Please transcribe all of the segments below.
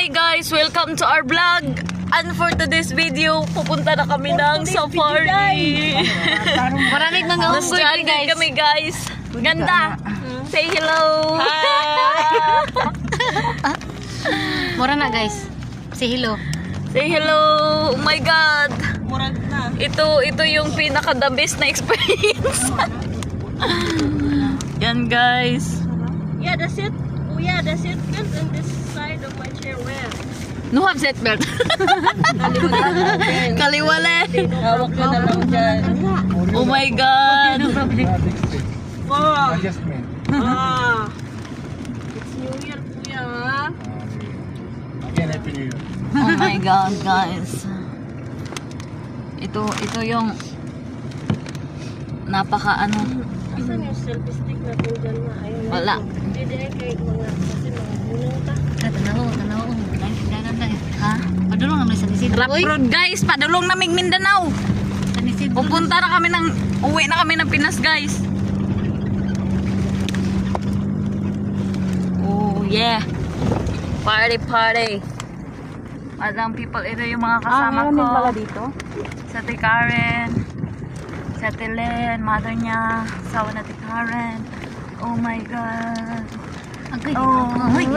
Hi guys! Welcome to our vlog! And for today's video, pupunta na kami ng safari! Maraming mga unggoy Na-stranded kami guys! Ganda! Say hello! Mura na guys. Say hello. Say hello! Oh my God! Murag na. Ito yung pinaka-the best na experience! Yan guys! Yeah, that's it. Oh yeah, that's it. Good on this side of my chair. Where? No have seatbelt! Kaliwala! Hawak ka na lang dyan. Oh my God! Oh. Adjustment. Ah. It's New Year, kuya. Again, Happy New Year. Oh my God, guys. Ito yung napaka ano. Asan yung selfie stick natin dyan na? Ayun. Wala. Hindi ay kahit mga, kasi mga bunong ta. Tanaw. Ha? Padulong naman sa Isidro. Rough road guys, padulong na Mindanao. Sa Isidro. Pupunta na kami uwi na kami ng Pinas guys. Oh yeah. Party. Madang people, ito yung mga kasama ko. dito? Sa Ate Karen, sa Ate Len, mother niya, sawa na Ate Karen. Oh my God. Agay. Oh, Agay.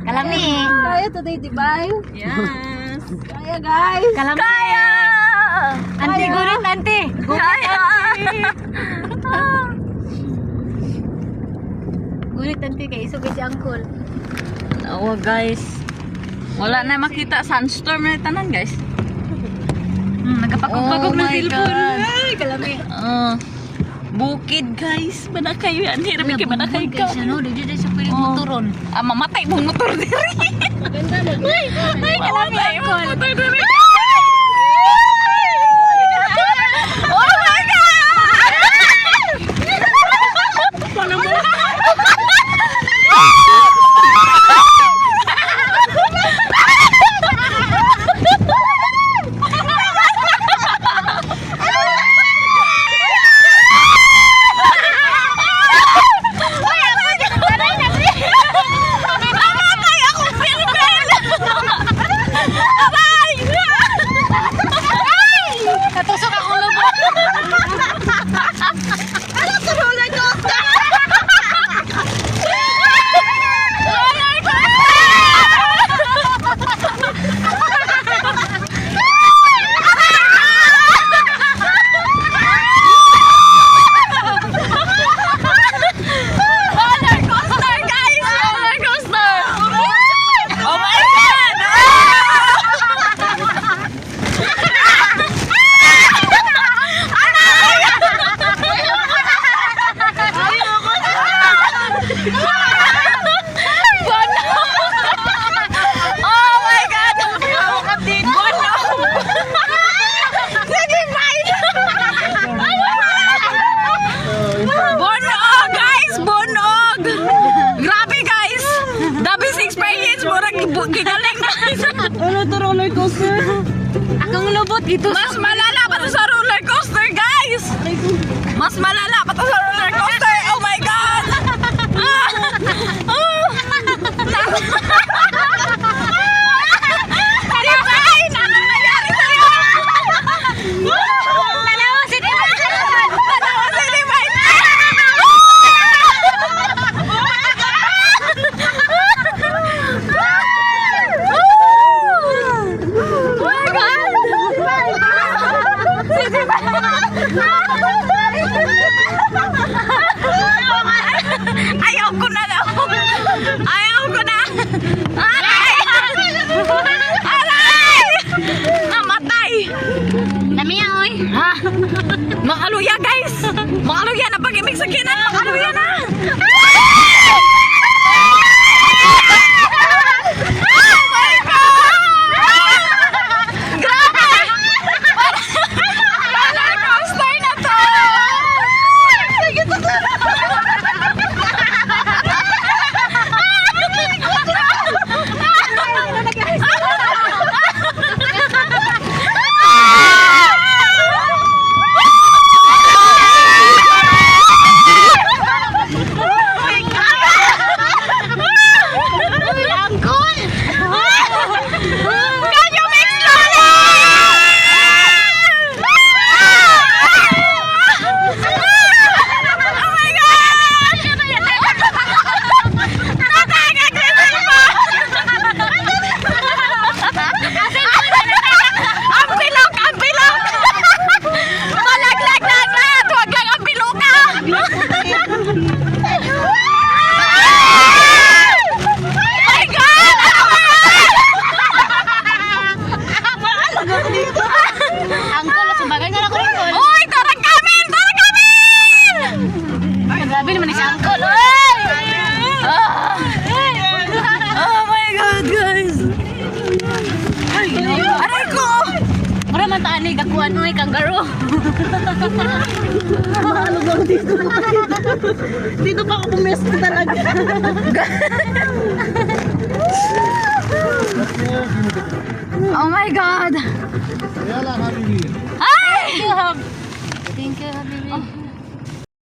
Kalami. Kaya today, di ba? Yes. Kaya guys. Kalami. Kaya! Auntie, gurit auntie. Kaya! Gurit auntie kay isugay si uncle. Oh guys. Wala na makita sunstorm na tanan guys. Nagkapagod-pagod ng my cellphone. God. Ay, kalami. Bukid guys. Mana kayo yan? Hirami kayo mana kayo ka. Guys, ano, di siya pwede Oh. motoron. Mamatay mong motor diri. Ganda mo. Ay, mamatay mong motor diri. Oh my God! Katusok ako lubot. Gigaling guys. Ano to roller coaster? Akong lubot dito. Mas malala pa to sa roller coaster guys. Mas malala pa to sa roller coaster. Oh my God. Divine, ano nangyari sa'yo? Dalawa si Divine. Dalawa si Divine. Oh my God! tani kakuan mo kangaroo. Makalugong dito. Dito pa ako pumesto talaga. Oh my God! يلا حبيبي.